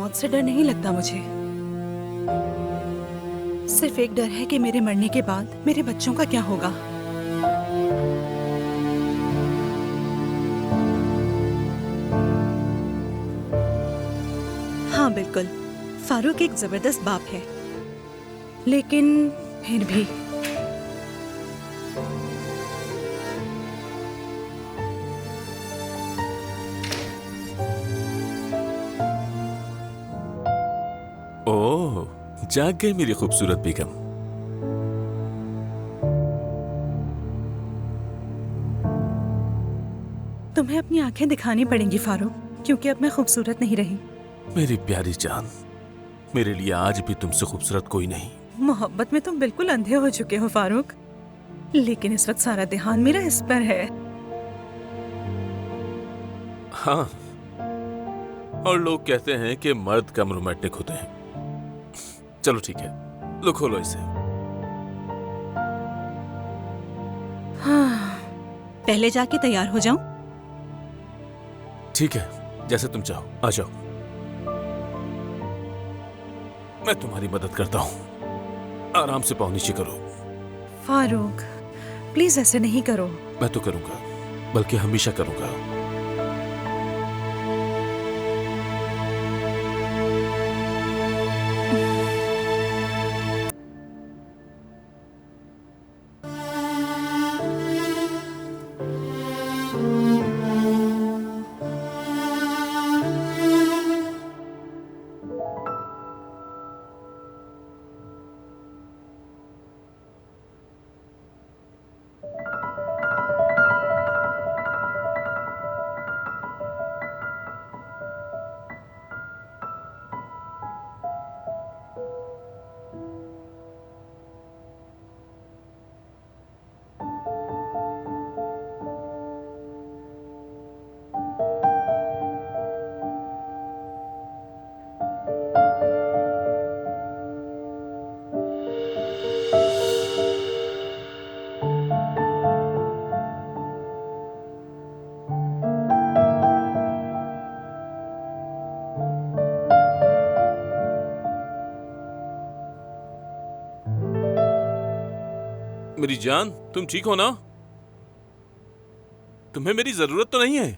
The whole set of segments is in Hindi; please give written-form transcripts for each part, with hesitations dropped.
मौत से डर नहीं लगता मुझे। सिर्फ एक डर है कि मेरे मरने के बाद मेरे बच्चों का क्या होगा। हाँ बिल्कुल, फारूक एक जबरदस्त बाप है, लेकिन फिर भी ओह, जाग गई मेरी खूबसूरत बेगम। तुम्हें अपनी आंखें दिखानी पड़ेंगी फारूक, क्योंकि अब मैं खूबसूरत नहीं रही। मेरी प्यारी जान, मेरे लिए आज भी तुमसे खूबसूरत कोई नहीं। मोहब्बत में तुम बिल्कुल अंधे हो चुके हो फारूक, लेकिन इस वक्त सारा ध्यान मेरा इस पर है। हाँ, और लोग कहते हैं कि मर्द कम रोमांटिक होते हैं। चलो ठीक है, लो खोलो इसे। हाँ, पहले जाके तैयार हो जाऊं? ठीक है, जैसे तुम चाहो, आ जाओ। मैं तुम्हारी मदद करता हूँ। आराम से पाँव नीचे करो। फारूक प्लीज ऐसे नहीं करो। मैं तो करूंगा, बल्कि हमेशा करूंगा। मेरी जान, तुम ठीक हो ना? तुम्हें मेरी जरूरत तो नहीं है?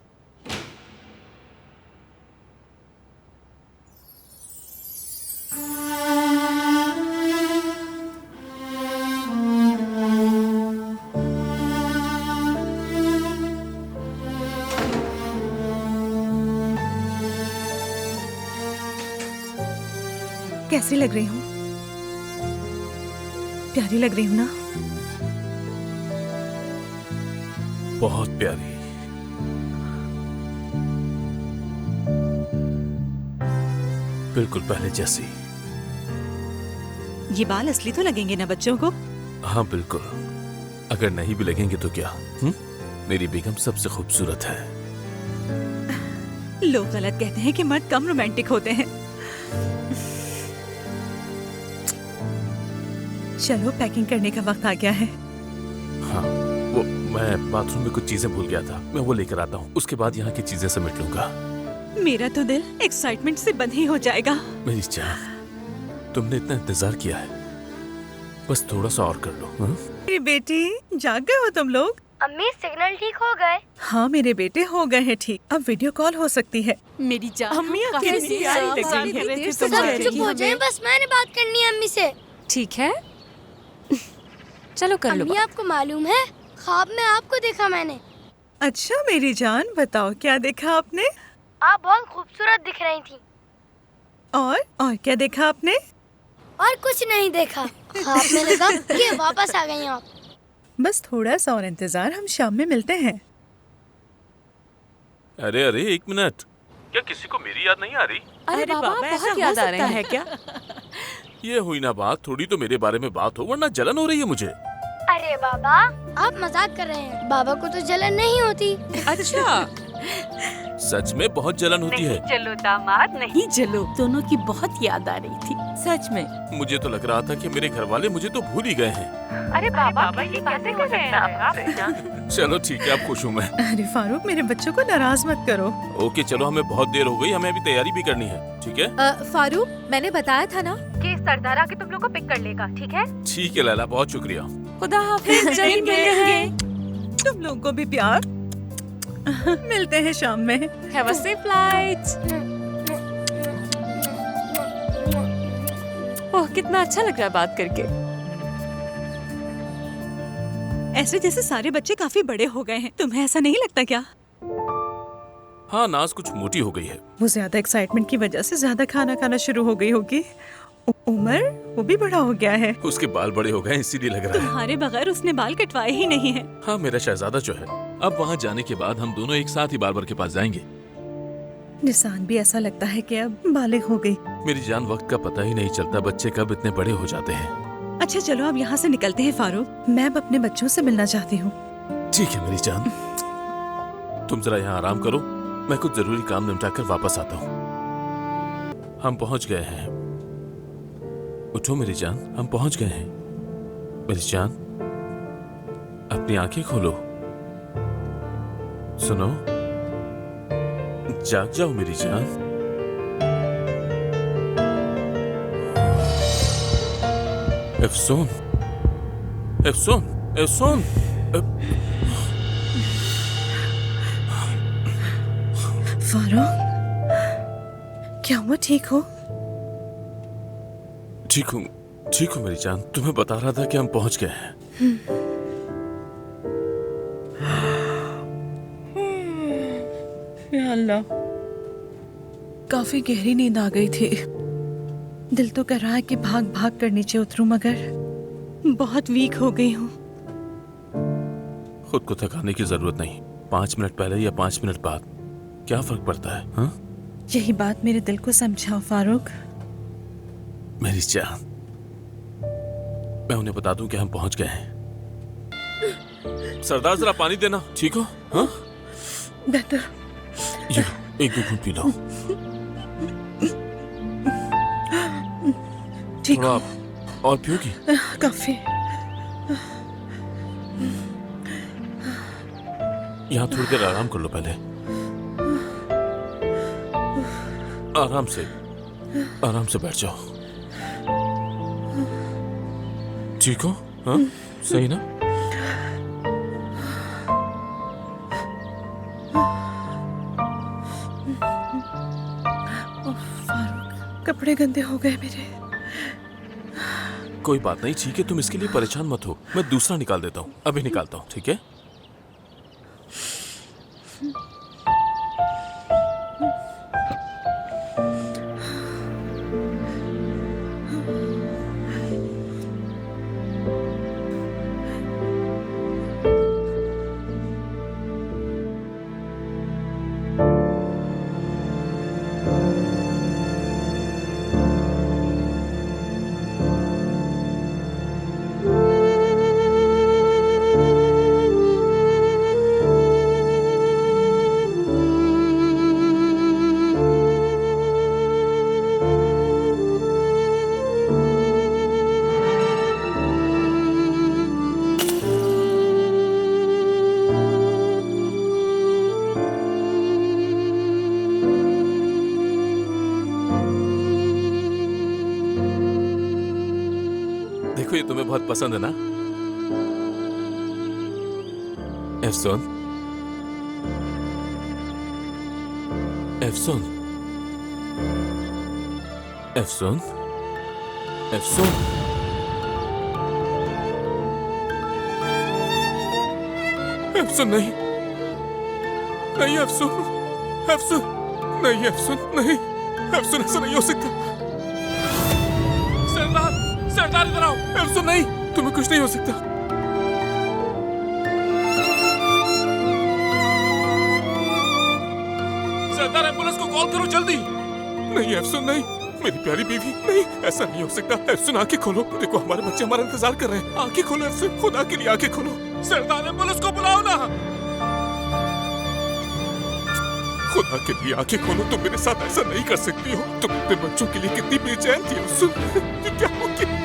कैसी लग रही हूँ? प्यारी लग रही हूँ ना? बहुत प्यारी। बिल्कुल पहले जैसी। ये बाल असली तो लगेंगे ना बच्चों को? हाँ बिल्कुल, अगर नहीं भी लगेंगे तो क्या? मेरी बेगम सबसे खूबसूरत है। लोग गलत कहते हैं कि मर्द कम रोमांटिक होते हैं। चलो पैकिंग करने का वक्त आ गया है। हाँ, वो मैं बाथरूम में कुछ चीजें भूल गया था, मैं वो लेकर आता हूँ। उसके बाद यहाँ की चीजें समेट लूंगा। मेरा तो दिल एक्साइटमेंट से बंद ही हो जाएगा। मेरी जान, तुमने इतना इंतजार किया है, बस थोड़ा सा और कर लो। मेरी बेटी, जाग गए हो तुम लोग? अम्मी सिग्नल ठीक हो गए? हाँ मेरे बेटे हो गए हैं ठीक। अब वीडियो कॉल हो सकती है। मेरी जान, अम्मी अकेली आई लग रही है। सब चुप हो जाएं, बस मैंने बात करनी है अम्मी से। ठीक है, चलो कर लो अम्मी बात। आपको मालूम है, ख्वाब में आपको देखा मैंने। अच्छा मेरी जान, बताओ क्या देखा आपने? आप बहुत खूबसूरत दिख रही थी। और क्या देखा आपने? और कुछ नहीं देखा, ख्वाब में लगा कि वापस आ गई आप। बस थोड़ा सा और इंतजार, हम शाम में मिलते हैं। अरे अरे, एक मिनट, क्या किसी को मेरी याद नहीं आ रही? अरे बाबा, बहुत याद आ रहे हैं क्या? ये हुई ना बात, थोड़ी तो मेरे बारे में बात हो, वरना जलन हो रही है मुझे। अरे बाबा, आप मजाक कर रहे हैं। बाबा को तो जलन नहीं होती। अच्छा सच में बहुत जलन होती है। चलो दामाद, नहीं चलो। दोनों की बहुत याद आ रही थी सच में। मुझे तो लग रहा था कि मेरे घर वाले मुझे तो भूल ही गए हैं। अरे बाबा ये कैसे हो सकता है? चलो ठीक है, अब खुश हूँ मैं। अरे फारूक, मेरे बच्चों को नाराज मत करो। ओके चलो, हमें बहुत देर हो गई, हमें अभी तैयारी भी करनी है। ठीक है फारूक, मैंने बताया था ना कि सरदार आके तुम लोग को पिक कर लेगा, ठीक है? ठीक है लैला, बहुत शुक्रिया। खुदा हाफिज, जल्दी मिलेंगे। तुम लोगों को भी प्यार। मिलते हैं शाम में। Have a safe flight. ओह कितना अच्छा लग रहा है बात करके। ऐसे जैसे सारे बच्चे काफी बड़े हो गए हैं। तुम्हें ऐसा नहीं लगता क्या? हाँ, नाज कुछ मोटी हो गई है। वो ज्यादा एक्साइटमेंट की वजह से ज्यादा खाना खाना शुरू हो गई होगी। उमर, वो भी बड़ा हो गया है। उसके बाल बड़े हो गए इसीलिए लग रहा है। तुम्हारे बगैर उसने बाल कटवाए ही नहीं है। हाँ, मेरा शहजादा जो है। अब वहाँ जाने के बाद हम दोनों एक साथ ही बार्बर के पास जाएंगे। निशान भी ऐसा लगता है कि अब बालिग हो गई। मेरी जान, वक्त का पता ही नहीं चलता, बच्चे कब इतने बड़े हो जाते हैं। अच्छा चलो अब यहाँ से निकलते हैं फारूक। मैं अब अपने बच्चों से मिलना चाहती हूँ। ठीक है मेरी जान, तुम जरा यहाँ आराम करो, मैं कुछ जरूरी काम निपटा कर वापस आता हूँ। हम पहुँच गए हैं। उठो मेरी जान, हम पहुँच गए हैं। मेरी जान, अपनी आंखें खोलो। सुनो, जाग जाओ मेरी जान। अफसून, अफसून, अफसून। फारूक, क्या हुआ? ठीक हो? ठीक हूँ, ठीक हूँ मेरी जान। तुम्हें बता रहा था कि हम पहुंच गए हैं। या अल्लाह, काफी गहरी नींद आ गई थी। दिल तो कर रहा है कि भाग भाग कर नीचे उतरूं, मगर बहुत वीक हो गई हूँ। खुद को थकाने की जरूरत नहीं। 5 मिनट पहले या 5 मिनट बाद क्या फर्क पड़ता है? हाँ, यही बात मेरे दिल को समझाओ फारूक। मेरी जान, मैं उन्हें बता दूं कि हम पहुंच गए हैं। सरदार जरा पानी देना। ठीक हो? हाँ, बेहतर। ये लो, 1-2 घूंट पी लो। ठीक थोड़ा हो? और पियोगी? काफी। यहाँ थोड़ी देर आराम कर लो पहले। आराम से, आराम से बैठ जाओ। ठीक हो? हाँ, सही ना? फारूक, कपड़े गंदे हो गए मेरे। कोई बात नहीं, ठीक है, तुम इसके लिए परेशान मत हो। मैं दूसरा निकाल देता हूँ, अभी निकालता हूँ। ठीक है? देखो, ये तुम्हें बहुत पसंद है ना? एफसून, एफसून, एफसून, एफसून। एफसून नहीं, नहीं एफसून, एफसून नहीं, एफसून नहीं, एफसून ऐसा नहीं हो सकता। सरदार, सरदार इधर आओ। एफसून नहीं, तुम्हें कुछ नहीं हो सकता। सरदार, एम्बुलेंस को कॉल करो जल्दी। नहीं एफसून नहीं, मेरी प्यारी बीवी, नहीं, ऐसा नहीं हो सकता। एफसून, आंखें खोलो। देखो, हमारे बच्चे हमारा इंतजार कर रहे हैं। आंखें खोलो एफसून, खुदा के लिए आंखें खोलो। सरदार, एम्बुलेंस को बुलाओ ना। खुदा के लिए आंखें खोलो, तुम मेरे साथ ऐसा नहीं कर सकती हो। तुम अपने बच्चों के लिए कितनी बेचैन थी। सुन, ये क्या हो गया?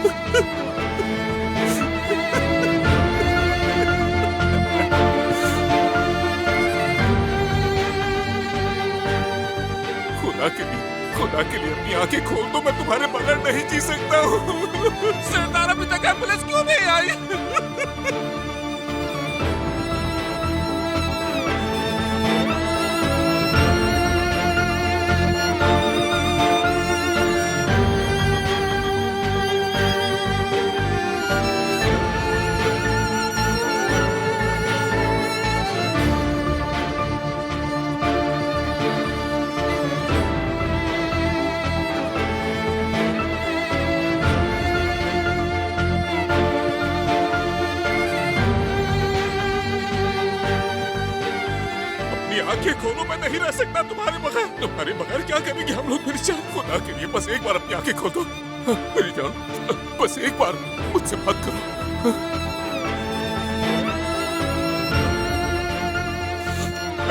खुदा के लिए अपनी आंखें खोल दो, मैं तुम्हारे बगैर नहीं जी सकता हूँ। सरदार, अभी तक एम्बुलेंस क्यों नहीं आई? आंखें खोलो, मैं नहीं रह सकता तुम्हारे बगैर। तुम्हारे बगैर क्या करेंगे हम लोग? मेरी जान, खुदा के लिए बस एक बार अपनी आंखें खोल दो। मेरी जान, बस एक बार मुझसे बात करो।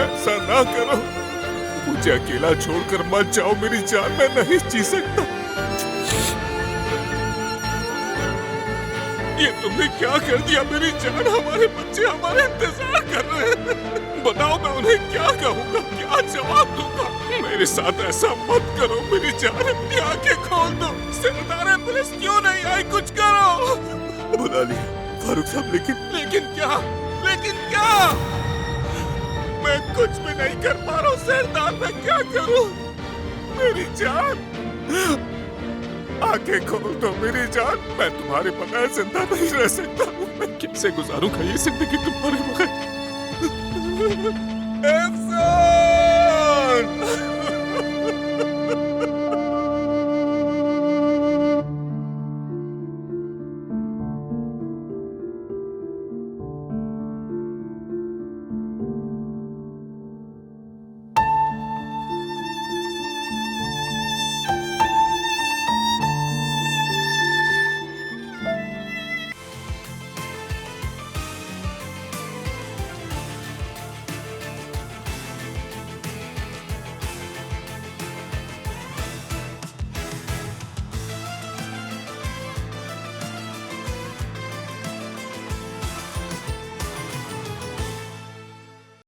ऐसा ना करो, मुझे अकेला छोड़कर मत जाओ मेरी जान, मैं नहीं जी सकता। ये तुमने क्या कर दिया मेरी जान? हमारे बच्चे हमारे इंतजार कर रहे हैं। बताओ, मैं उन्हें क्या कहूँगा, क्या जवाब दूंगा? मेरे साथ ऐसा मत करो मेरी जान, अपनी आंखें खोल दो। सरदार, एम्बुलेंस क्यों नहीं आई? कुछ करो। बुला लिया फारूक साहब, लेकिन क्या? मैं कुछ भी नहीं कर पा रहा हूँ सरदार, मैं क्या करूँ? मेरी जान, आंखें खोल दो मेरी जान, मैं तुम्हारे बगैर जिंदा नहीं रह सकता हूँ। मैं कैसे गुजारूंगा ये जिंदगी तुम्हारे बगैर?